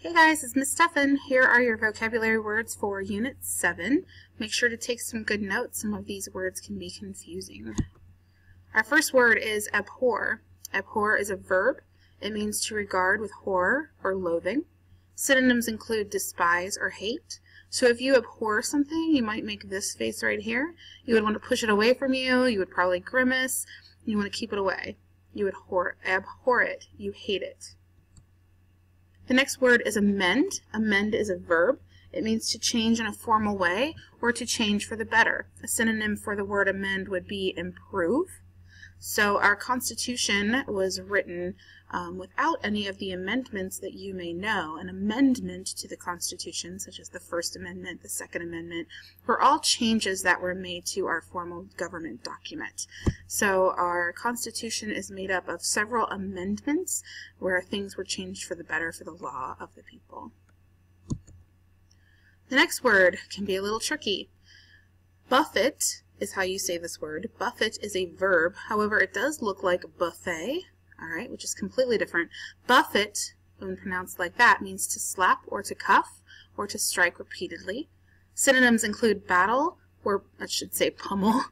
Hey guys, it's Miss Stefan. Here are your vocabulary words for Unit 7. Make sure to take some good notes. Some of these words can be confusing. Our first word is abhor. Abhor is a verb. It means to regard with horror or loathing. Synonyms include despise or hate. So if you abhor something, you might make this face right here. You would want to push it away from you. You would probably grimace. You want to keep it away. You would abhor it. You hate it. The next word is amend. Amend is a verb. It means to change in a formal way or to change for the better. A synonym for the word amend would be improve. So our Constitution was written without any of the amendments that you may know. An amendment to the Constitution, such as the First Amendment, the Second Amendment, were all changes that were made to our formal government document. So our Constitution is made up of several amendments where things were changed for the better for the law of the people. The next word can be a little tricky. Buffet is how you say this word. Buffet is a verb. However, it does look like buffet, all right, which is completely different. Buffet, when pronounced like that, means to slap or to cuff or to strike repeatedly. Synonyms include battle, or I should say pummel,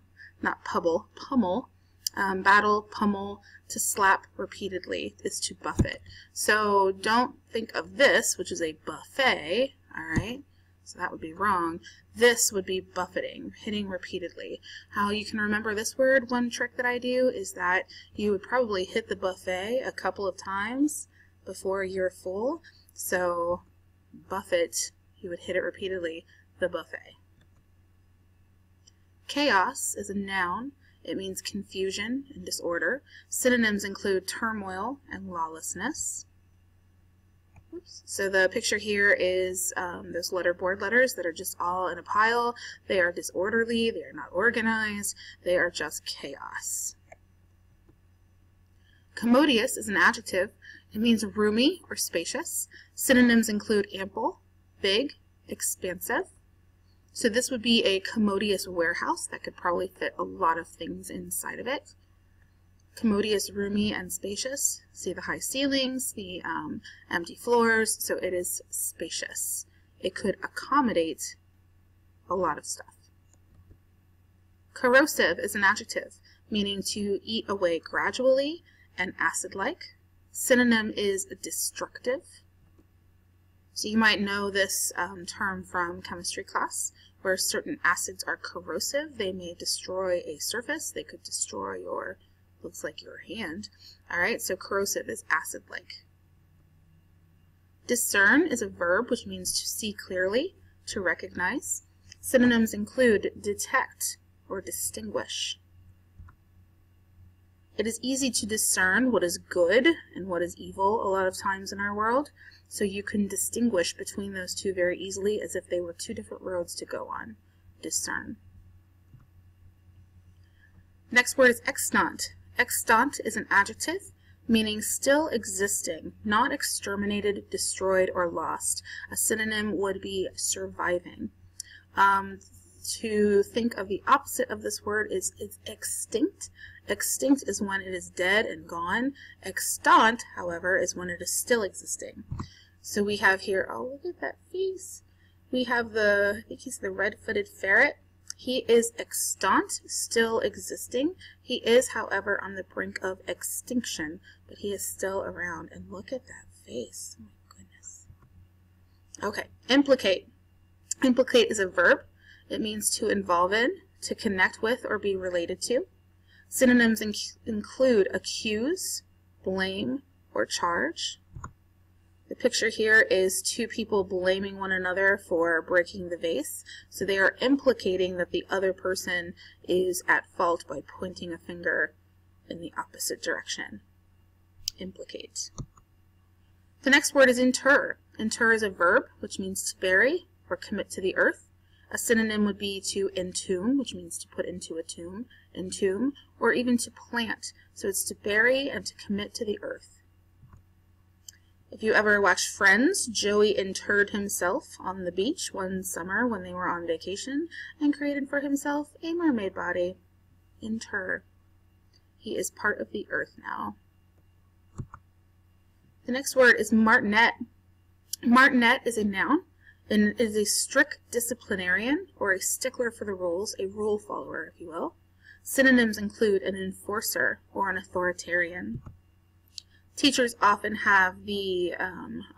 not pubble, pummel. Battle, pummel, to slap repeatedly is to buffet. So don't think of this, which is a buffet, all right? So that would be wrong. This would be buffeting, hitting repeatedly. How you can remember this word, one trick that I do, is that you would probably hit the buffet a couple of times before you're full. So buffet, you would hit it repeatedly, the buffet. Chaos is a noun. It means confusion and disorder. Synonyms include turmoil and lawlessness. So the picture here is those letterboard letters that are just all in a pile. They are disorderly, they are not organized, they are just chaos. Commodious is an adjective. It means roomy or spacious. Synonyms include ample, big, expansive. So this would be a commodious warehouse that could probably fit a lot of things inside of it. Commodious, roomy, and spacious. See the high ceilings, the empty floors, so it is spacious. It could accommodate a lot of stuff. Corrosive is an adjective, meaning to eat away gradually and acid-like. Synonym is destructive. So you might know this term from chemistry class, where certain acids are corrosive. They may destroy a surface. They could destroy your looks like your hand. Alright, so corrosive is acid-like. Discern is a verb which means to see clearly, to recognize. Synonyms include detect or distinguish. It is easy to discern what is good and what is evil a lot of times in our world, so you can distinguish between those two very easily as if they were two different roads to go on. Discern. Next word is extant. Extant is an adjective, meaning still existing, not exterminated, destroyed, or lost. A synonym would be surviving. To think of the opposite of this word is extinct. Extinct is when it is dead and gone. Extant, however, is when it is still existing. So we have here, oh, look at that face. We have I think he's the red-footed ferret. He is extant, still existing. He is, however, on the brink of extinction, but he is still around. And look at that face. Oh my goodness. Okay, implicate. Implicate is a verb. It means to involve in, to connect with, or be related to. Synonyms include accuse, blame, or charge. The picture here is two people blaming one another for breaking the vase. So they are implicating that the other person is at fault by pointing a finger in the opposite direction. Implicate. The next word is inter. Inter is a verb, which means to bury or commit to the earth. A synonym would be to entomb, which means to put into a tomb, entomb, or even to plant. So it's to bury and to commit to the earth. If you ever watched Friends, Joey interred himself on the beach one summer when they were on vacation and created for himself a mermaid body. Inter. He is part of the earth now. The next word is martinet. Martinet is a noun and is a strict disciplinarian or a stickler for the rules, a rule follower, if you will. Synonyms include an enforcer or an authoritarian. Teachers often have the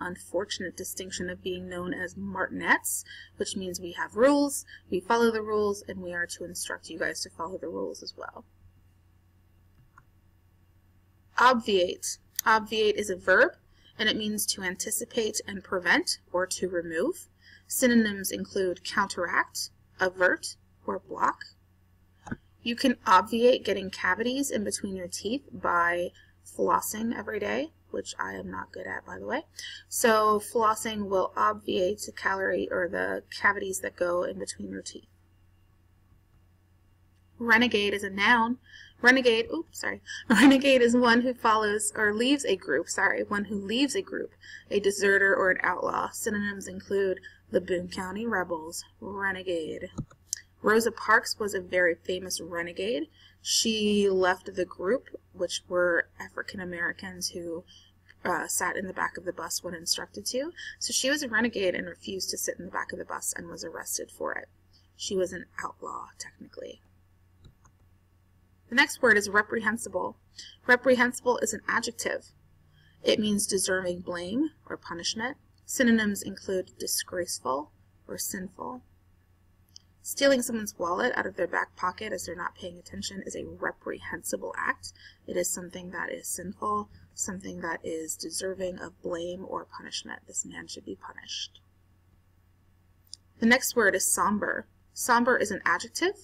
unfortunate distinction of being known as martinets, which means we have rules, we follow the rules, and we are to instruct you guys to follow the rules as well. Obviate. Obviate is a verb, and it means to anticipate and prevent or to remove. Synonyms include counteract, avert, or block. You can obviate getting cavities in between your teeth by flossing every day, which I am not good at, by the way. So flossing will obviate the cavities that go in between your teeth. Renegade is a noun. Renegade is one who follows or leaves a group, one who leaves a group, a deserter or an outlaw. Synonyms include the Boone County Rebels, renegade. Rosa Parks was a very famous renegade. She left the group, which were African Americans who sat in the back of the bus when instructed to. So she was a renegade and refused to sit in the back of the bus and was arrested for it. She was an outlaw, technically. The next word is reprehensible. Reprehensible is an adjective. It means deserving blame or punishment. Synonyms include disgraceful or sinful. Stealing someone's wallet out of their back pocket as they're not paying attention is a reprehensible act. It is something that is sinful, something that is deserving of blame or punishment. This man should be punished. The next word is somber. Somber is an adjective.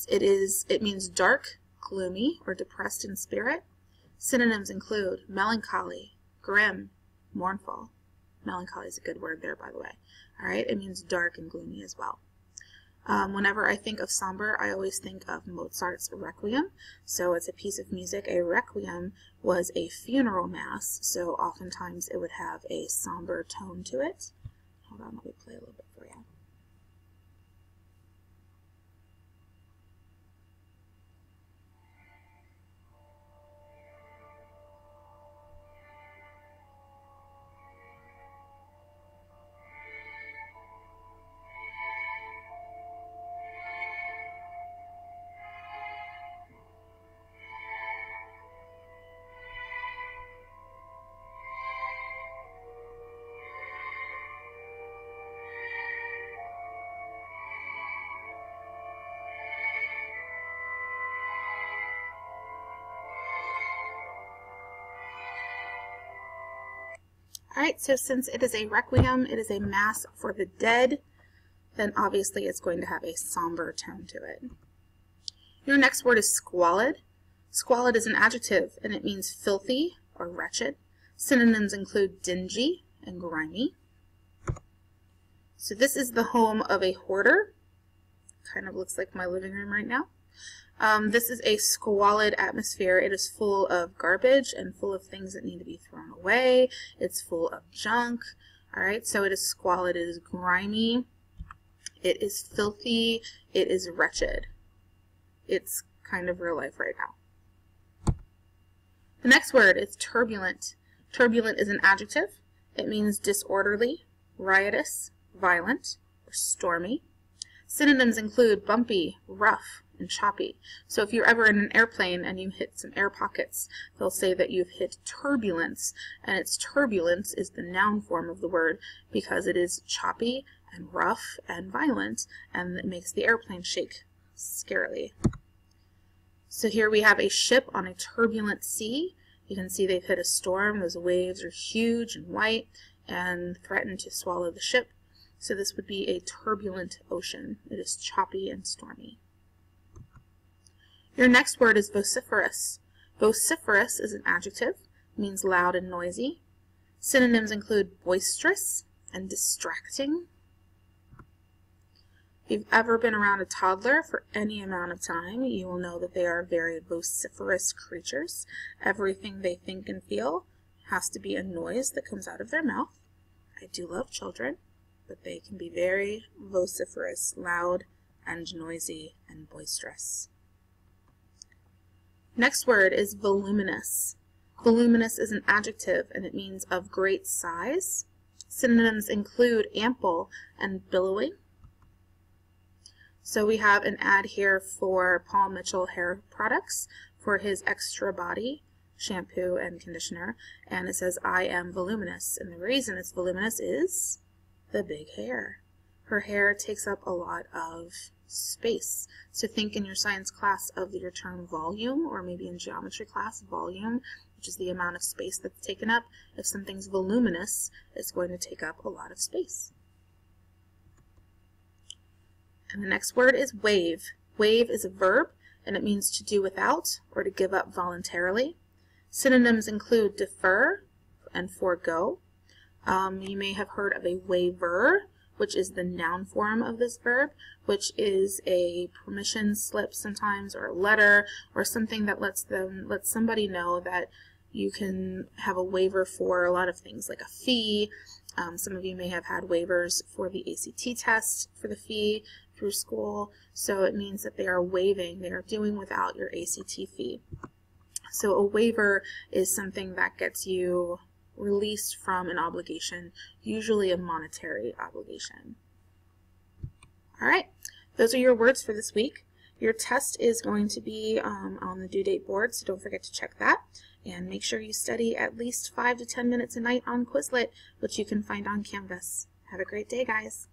It means dark, gloomy, or depressed in spirit. Synonyms include melancholy, grim, mournful. Melancholy is a good word there, by the way. All right, it means dark and gloomy as well. Whenever I think of somber, I always think of Mozart's Requiem. So it's a piece of music. A requiem was a funeral mass, so oftentimes it would have a somber tone to it. Hold on, let me play a little bit for you. Alright, so since it is a requiem, it is a mass for the dead, then obviously it's going to have a somber tone to it. Your next word is squalid. Squalid is an adjective, and it means filthy or wretched. Synonyms include dingy and grimy. So this is the home of a hoarder. Kind of looks like my living room right now. This is a squalid atmosphere. It is full of garbage and full of things that need to be thrown away. It's full of junk. Alright, so it is squalid. It is grimy. It is filthy. It is wretched. It's kind of real life right now. The next word is turbulent. Turbulent is an adjective. It means disorderly, riotous, violent, or stormy. Synonyms include bumpy, rough, and choppy. So if you're ever in an airplane and you hit some air pockets, they'll say that you've hit turbulence, and its turbulence is the noun form of the word because it is choppy and rough and violent, and it makes the airplane shake scarily. So here we have a ship on a turbulent sea. You can see they've hit a storm. Those waves are huge and white and threaten to swallow the ship. So this would be a turbulent ocean. It is choppy and stormy. Your next word is vociferous. Vociferous is an adjective, means loud and noisy. Synonyms include boisterous and distracting. If you've ever been around a toddler for any amount of time, you will know that they are very vociferous creatures. Everything they think and feel has to be a noise that comes out of their mouth. I do love children, but they can be very vociferous, loud and noisy and boisterous. Next word is voluminous. Voluminous is an adjective, and it means of great size. Synonyms include ample and billowing. So we have an ad here for Paul Mitchell hair products for his Extra Body shampoo and conditioner, and it says, I am voluminous, and the reason it's voluminous is the big hair. Her hair takes up a lot of space. So think in your science class of your term volume, or maybe in geometry class volume, which is the amount of space that's taken up. If something's voluminous, it's going to take up a lot of space. And the next word is wave. Wave is a verb, and it means to do without or to give up voluntarily. Synonyms include defer and forego. You may have heard of a waiver, which is the noun form of this verb, which is a permission slip sometimes, or a letter, or something that lets somebody know that you can have a waiver for a lot of things, like a fee. Some of you may have had waivers for the ACT test for the fee through school, so it means that they are waiving, they are doing without your ACT fee. So a waiver is something that gets you released from an obligation, usually a monetary obligation. All right, those are your words for this week. Your test is going to be on the due date board, so don't forget to check that. And make sure you study at least 5 to 10 minutes a night on Quizlet, which you can find on Canvas. Have a great day, guys.